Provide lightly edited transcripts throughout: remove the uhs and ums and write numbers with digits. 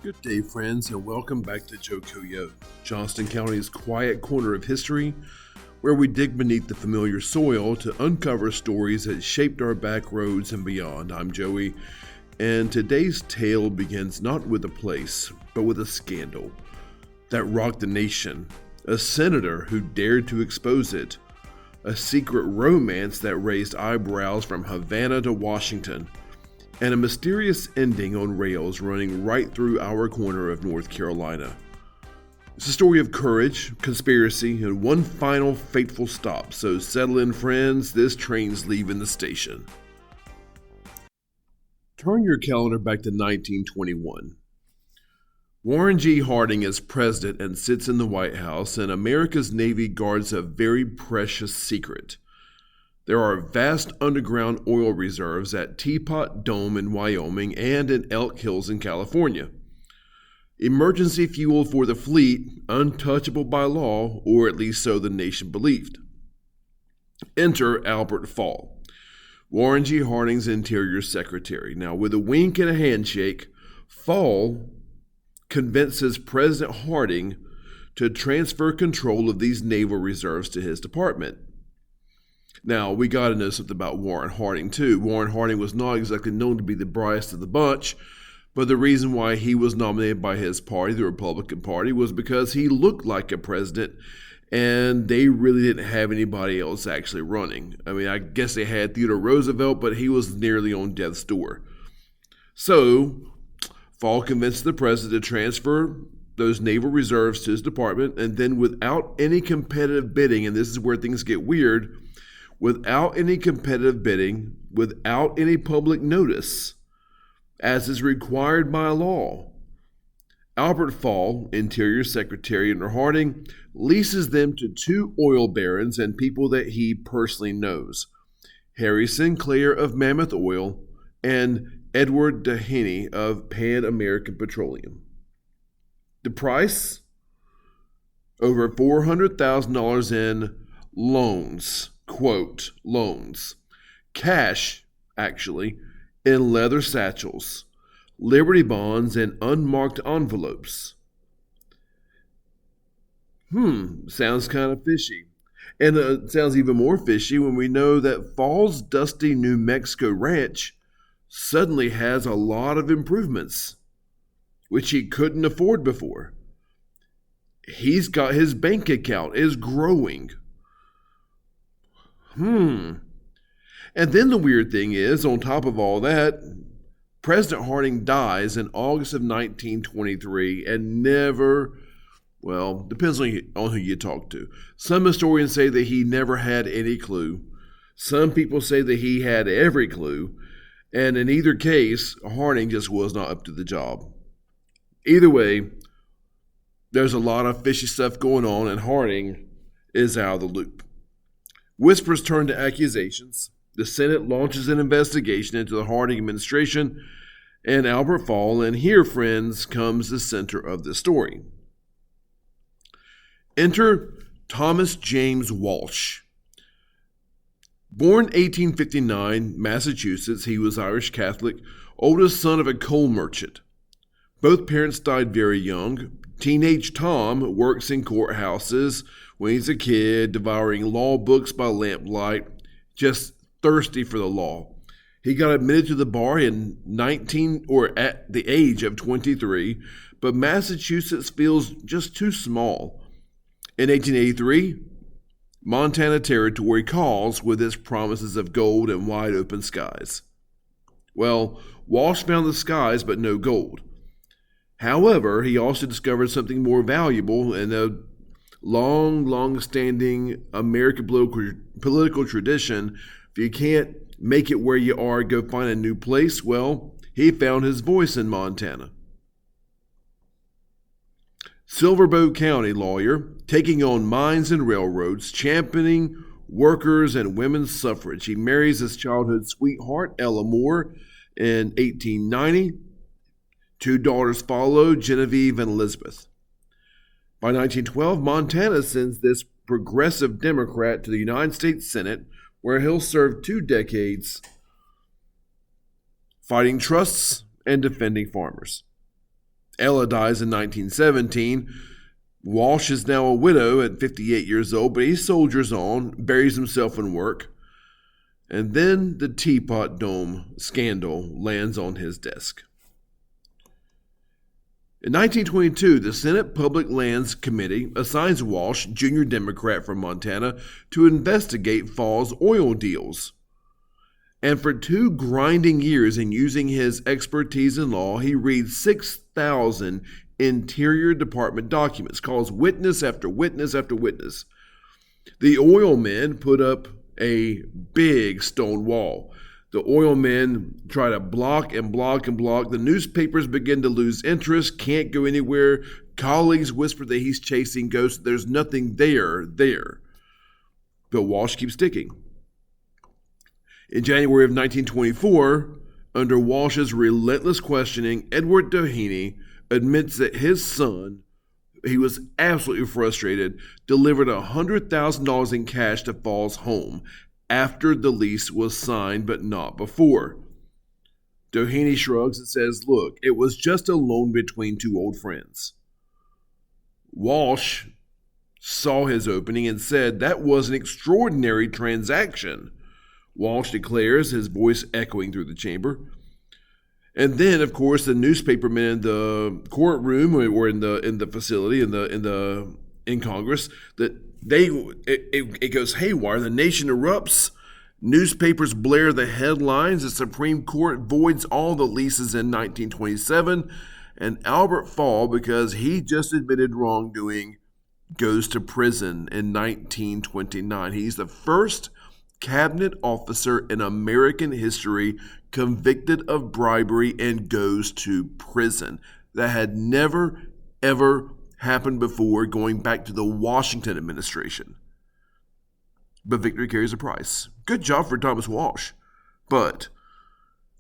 Good day, friends, and welcome back to JoCoYo, Johnston County's quiet corner of history, where we dig beneath the familiar soil to uncover stories that shaped our back roads and beyond. I'm Joey, and today's tale begins not with a place, but with a scandal that rocked the nation, a senator who dared to expose it, a secret romance that raised eyebrows from Havana to Washington, and a mysterious ending on rails running right through our corner of North Carolina. It's a story of courage, conspiracy, and one final fateful stop, so settle in, friends, this train's leaving the station. Turn your calendar back to 1921. Warren G. Harding is president and sits in the White House, and America's Navy guards a very precious secret. There are vast underground oil reserves at Teapot Dome in Wyoming and in Elk Hills in California. Emergency fuel for the fleet, untouchable by law, or at least so the nation believed. Enter Albert Fall, Warren G. Harding's Interior Secretary. Now, with a wink and a handshake, Fall convinces President Harding to transfer control of these naval reserves to his department. Now, we got to know something about Warren Harding, too. Warren Harding was not exactly known to be the brightest of the bunch, but the reason why he was nominated by his party, the Republican Party, was because he looked like a president, and they really didn't have anybody else actually running. I mean, I guess they had Theodore Roosevelt, but he was nearly on death's door. So, Fall convinced the president to transfer those naval reserves to his department, and then without any competitive bidding, and this is where things get weird, without any competitive bidding, without any public notice, as is required by law, Albert Fall, Interior Secretary under Harding, leases them to two oil barons and people that he personally knows, Harry Sinclair of Mammoth Oil and Edward Dehaney of Pan American Petroleum. The price? Over $400,000 in loans. Quote, loans. Cash, actually, in leather satchels, Liberty bonds, and unmarked envelopes. Sounds kind of fishy. And it sounds even more fishy when we know that Fall's dusty New Mexico ranch suddenly has a lot of improvements, which he couldn't afford before. He's got his bank account is growing. And then the weird thing is, on top of all that, President Harding dies in August of 1923 and never, well, depends on who you talk to. Some historians say that he never had any clue. Some people say that he had every clue. And in either case, Harding just was not up to the job. Either way, there's a lot of fishy stuff going on, and Harding is out of the loop. Whispers turn to accusations. The Senate launches an investigation into the Harding administration and Albert Fall, and here, friends, comes the center of the story. Enter Thomas James Walsh. Born 1859, Massachusetts, he was Irish Catholic, oldest son of a coal merchant. Both parents died very young. Teenage Tom works in courthouses when he's a kid, devouring law books by lamplight, just thirsty for the law. He got admitted to the bar at the age of 23, but Massachusetts feels just too small. In 1883, Montana Territory calls with its promises of gold and wide open skies. Well, Walsh found the skies, but no gold. However, he also discovered something more valuable in a long-standing American political tradition. If you can't make it where you are, go find a new place. Well, he found his voice in Montana. Silverbow County lawyer, taking on mines and railroads, championing workers and women's suffrage. He marries his childhood sweetheart, Ella Moore, in 1890. Two daughters follow, Genevieve and Elizabeth. By 1912, Montana sends this progressive Democrat to the United States Senate, where he'll serve 2 decades fighting trusts and defending farmers. Ella dies in 1917. Walsh is now a widow at 58 years old, but he soldiers on, buries himself in work. And then the Teapot Dome scandal lands on his desk. In 1922, the Senate Public Lands Committee assigns Walsh, junior Democrat from Montana, to investigate Fall's oil deals. And for 2 grinding years in using his expertise in law, he reads 6,000 Interior Department documents, calls witness after witness after witness. The oil men put up a big stone wall. The oil men try to block and block and block. The newspapers begin to lose interest, can't go anywhere. Colleagues whisper that he's chasing ghosts. There's nothing there. But Walsh keeps sticking. In January of 1924, under Walsh's relentless questioning, Edward Doheny admits that his son, he was absolutely frustrated, delivered $100,000 in cash to Fall's home after the lease was signed, but not before. Doheny shrugs and says, look, it was just a loan between 2 old friends. Walsh saw his opening and said that was an extraordinary transaction. Walsh declares, his voice echoing through the chamber. And then, of course, the newspapermen in the courtroom or in the facility in Congress, that it goes haywire. The nation erupts. Newspapers blare the headlines. The Supreme Court voids all the leases in 1927, and Albert Fall, because he just admitted wrongdoing, goes to prison in 1929. He's the first cabinet officer in American history convicted of bribery and goes to prison. That had never, ever happened before, going back to the Washington administration. But victory carries a price. Good job for Thomas Walsh. But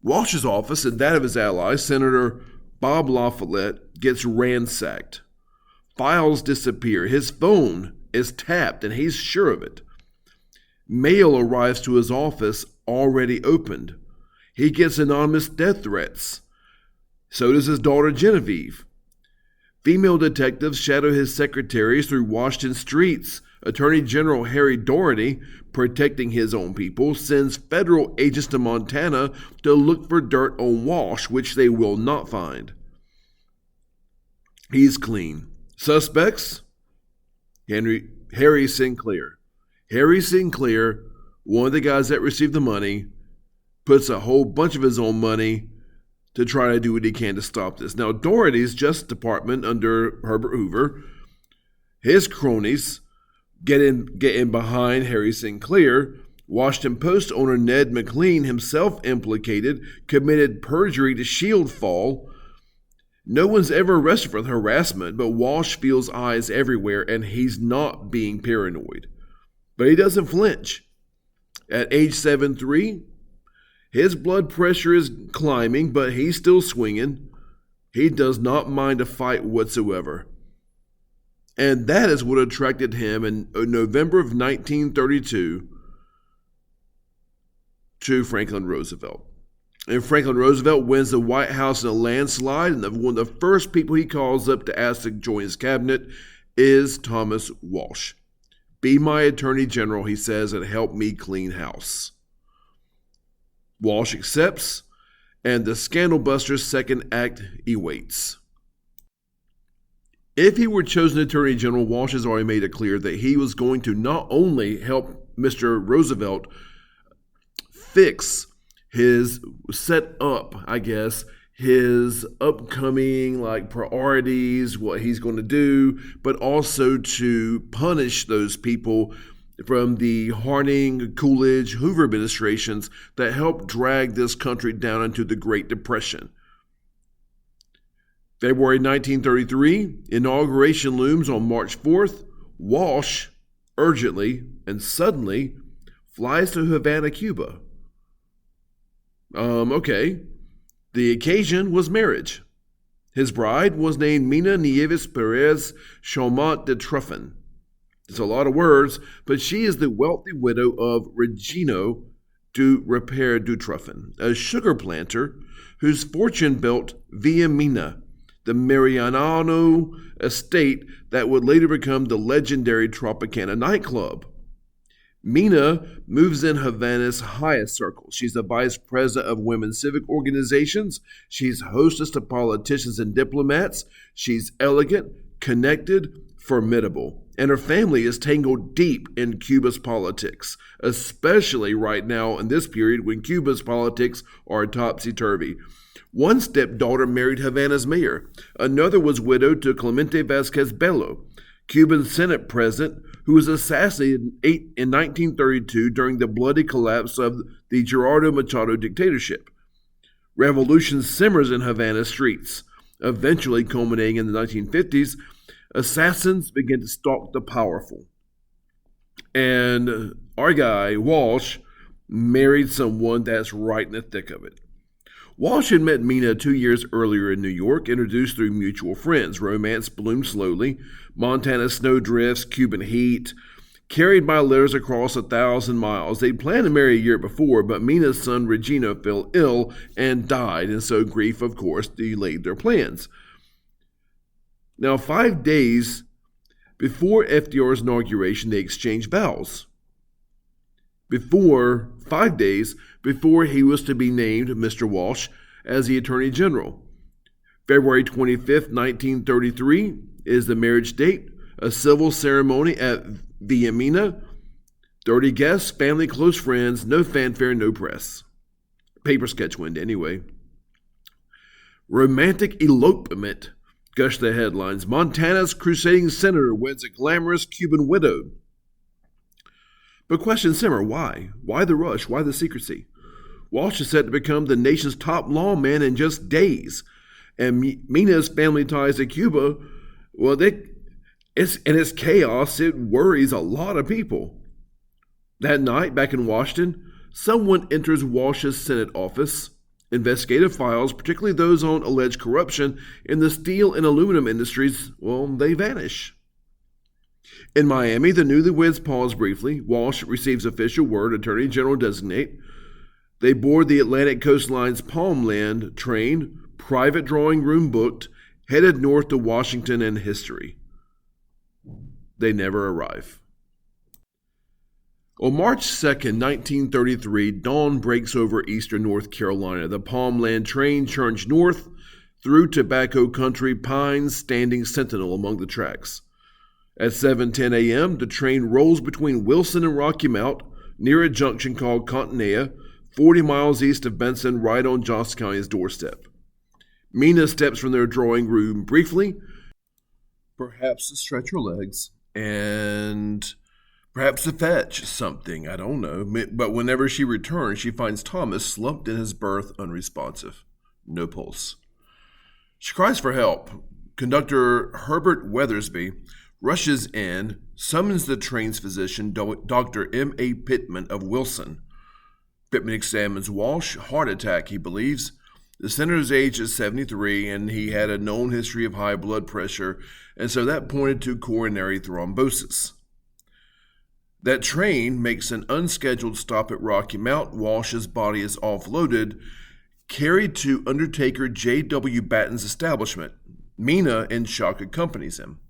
Walsh's office and that of his ally, Senator Bob La Follette, gets ransacked. Files disappear. His phone is tapped, and he's sure of it. Mail arrives to his office already opened. He gets anonymous death threats. So does his daughter Genevieve. Female detectives shadow his secretaries through Washington streets. Attorney General Harry Doherty, protecting his own people, sends federal agents to Montana to look for dirt on Walsh, which they will not find. He's clean. Suspects? Harry Sinclair. Harry Sinclair, one of the guys that received the money, puts a whole bunch of his own money to try to do what he can to stop this. Now, Doherty's Justice Department under Herbert Hoover, his cronies get in behind Harry Sinclair. Washington Post owner Ned McLean, himself implicated, committed perjury to shield Fall. No one's ever arrested for harassment, but Walsh feels eyes everywhere, and he's not being paranoid. But he doesn't flinch. At age 73, his blood pressure is climbing, but he's still swinging. He does not mind a fight whatsoever. And that is what attracted him in November of 1932 to Franklin Roosevelt. And Franklin Roosevelt wins the White House in a landslide, and one of the first people he calls up to ask to join his cabinet is Thomas Walsh. Be my attorney general, he says, and help me clean house. Walsh accepts, and the Scandalbusters' second act awaits. If he were chosen attorney general, Walsh has already made it clear that he was going to not only help Mr. Roosevelt set up his upcoming priorities, what he's going to do, but also to punish those people from the Harding, Coolidge, Hoover administrations that helped drag this country down into the Great Depression. February 1933, inauguration looms on March 4th. Walsh urgently and suddenly flies to Havana, Cuba. The occasion was marriage. His bride was named Mina Nieves Perez Chaumont de Truffin. It's a lot of words, but she is the wealthy widow of Regino du Repair du Truffin, a sugar planter whose fortune built via Mina, the Mariano estate that would later become the legendary Tropicana nightclub. Mina moves in Havana's highest circle. She's the vice president of women's civic organizations. She's hostess to politicians and diplomats. She's elegant, connected, formidable. And her family is tangled deep in Cuba's politics, especially right now in this period when Cuba's politics are topsy-turvy. One stepdaughter married Havana's mayor. Another was widowed to Clemente Vasquez Bello, Cuban Senate president, who was assassinated in 1932 during the bloody collapse of the Gerardo Machado dictatorship. Revolution simmers in Havana streets. Eventually culminating in the 1950s, assassins begin to stalk the powerful. And our guy, Walsh, married someone that's right in the thick of it. Walsh had met Mina 2 years earlier in New York, introduced through mutual friends. Romance bloomed slowly. Montana snowdrifts, Cuban heat, carried by letters across 1,000 miles. They'd planned to marry a year before, but Mina's son Regino fell ill and died, and so grief, of course, delayed their plans. Now, 5 days before FDR's inauguration, they exchanged vows. 5 days before he was to be named, Mr. Walsh, as the Attorney General. February 25th, 1933 is the marriage date, a civil ceremony at Villa Mina. 30 guests, family, close friends, no fanfare, no press. Paper sketch window, anyway. Romantic elopement, gush the headlines. Montana's crusading senator weds a glamorous Cuban widow. But questions simmer. Why? Why the rush? Why the secrecy? Walsh is set to become the nation's top lawman in just days. And Mina's family ties to Cuba, well, it's chaos. It worries a lot of people. That night, back in Washington, someone enters Walsh's Senate office. Investigative files, particularly those on alleged corruption in the steel and aluminum industries, well, they vanish. In Miami, the newlyweds pause briefly. Walsh receives official word, Attorney General designate. They board the Atlantic Coastline's Palmland train, private drawing room booked, headed north to Washington and history. They never arrive. On March 2nd, 1933, dawn breaks over eastern North Carolina. The Palmland train churns north through tobacco country, pines standing sentinel among the tracks. At 7:10 a.m., the train rolls between Wilson and Rocky Mount, near a junction called Contanea, 40 miles east of Benson, right on Johnston County's doorstep. Mina steps from their drawing room briefly, perhaps to stretch her legs, and perhaps to fetch something, I don't know. But whenever she returns, she finds Thomas slumped in his berth, unresponsive. No pulse. She cries for help. Conductor Herbert Weathersby rushes in, summons the train's physician, Dr. M.A. Pittman of Wilson. Pittman examines Walsh. Heart attack, he believes. The senator's age is 73, and he had a known history of high blood pressure, and so that pointed to coronary thrombosis. That train makes an unscheduled stop at Rocky Mount. Walsh's body is offloaded, carried to Undertaker J.W. Batten's establishment. Mina, in shock, accompanies him.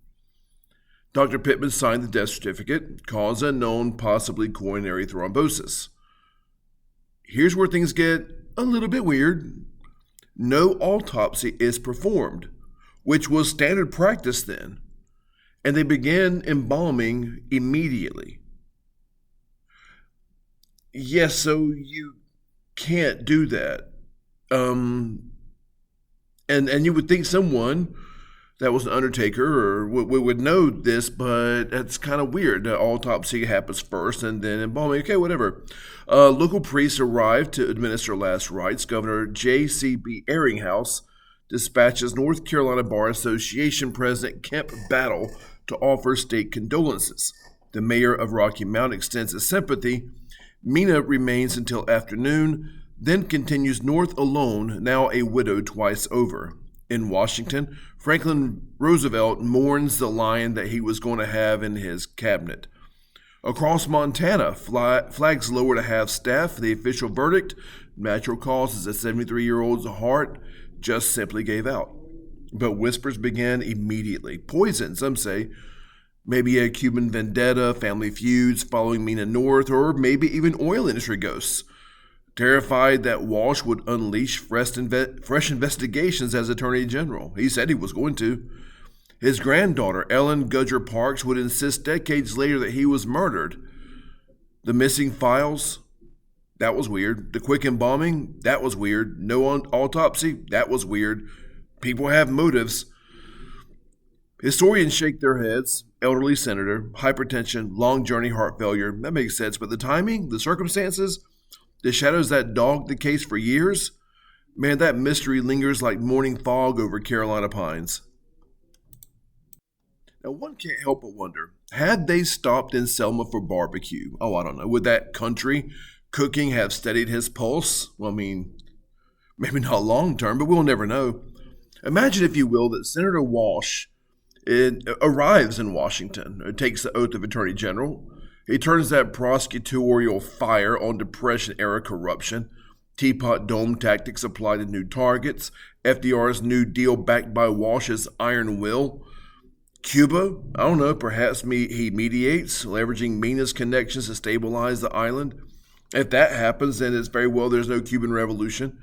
Dr. Pittman signed the death certificate, cause unknown, possibly coronary thrombosis. Here's where things get a little bit weird. No autopsy is performed, which was standard practice then, and they began embalming immediately. Yes, so you can't do that. And you would think someone that was an undertaker or would know this, but that's kind of weird. The autopsy happens first and then embalming. Okay, whatever. Local priests arrived to administer last rites. Governor J.C.B. Eringhouse dispatches North Carolina Bar Association President Kemp Battle to offer state condolences. The mayor of Rocky Mount extends his sympathy. Mina remains until afternoon, then continues north alone, now a widow twice over. In Washington, Franklin Roosevelt mourns the lion that he was going to have in his cabinet. Across Montana, flags lower to half-staff. The official verdict, natural causes. A 73-year-old's heart just simply gave out. But whispers began immediately. Poison, some say. Maybe a Cuban vendetta, family feuds following Mina North, or maybe even oil industry ghosts. Terrified that Walsh would unleash fresh investigations as Attorney General. He said he was going to. His granddaughter, Ellen Gudger Parks, would insist decades later that he was murdered. The missing files, that was weird. The quick embalming, that was weird. No autopsy, that was weird. People have motives. Historians shake their heads. Elderly senator, hypertension, long journey, heart failure. That makes sense. But the timing, the circumstances, the shadows that dogged the case for years, man, that mystery lingers like morning fog over Carolina pines. Now, one can't help but wonder, had they stopped in Selma for barbecue? Oh, I don't know. Would that country cooking have steadied his pulse? Well, I mean, maybe not long term, but we'll never know. Imagine, if you will, that Senator Walsh arrives in Washington, takes the oath of Attorney General. He turns that prosecutorial fire on Depression-era corruption. Teapot Dome tactics applied to new targets. FDR's New Deal backed by Walsh's iron will. Cuba, I don't know, perhaps he mediates, leveraging Mina's connections to stabilize the island. If that happens, then it's very well there's no Cuban Revolution.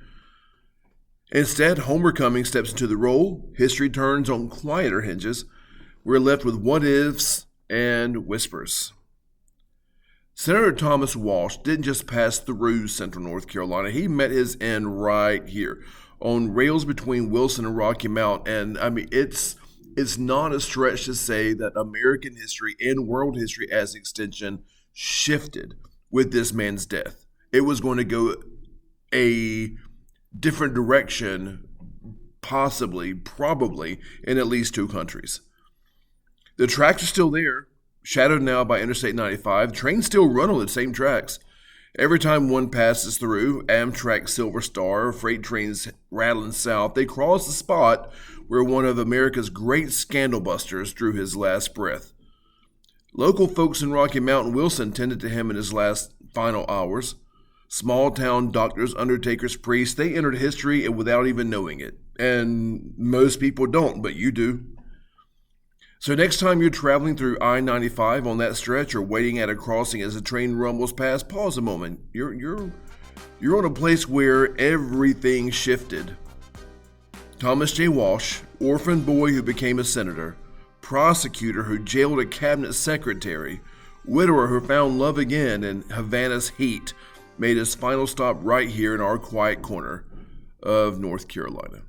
Instead, Homer Cummings steps into the role. History turns on quieter hinges. We're left with what-ifs and whispers. Senator Thomas Walsh didn't just pass through Central North Carolina. He met his end right here on rails between Wilson and Rocky Mount. And, I mean, it's not a stretch to say that American history and world history as extension shifted with this man's death. It was going to go a different direction, possibly, probably, in at least two countries. The tracks are still there, shadowed now by Interstate 95. Trains still run on the same tracks. Every time one passes through, Amtrak Silver Star, freight trains rattling south, they cross the spot where one of America's great scandal busters drew his last breath. Local folks in Rocky Mount and Wilson tended to him in his last final hours. Small town doctors, undertakers, priests, they entered history without even knowing it. And most people don't, but you do. So next time you're traveling through I-95 on that stretch or waiting at a crossing as a train rumbles past, pause a moment. You're on a place where everything shifted. Thomas J. Walsh, orphan boy who became a senator, prosecutor who jailed a cabinet secretary, widower who found love again in Havana's heat, made his final stop right here in our quiet corner of North Carolina.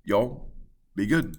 Y'all, be good.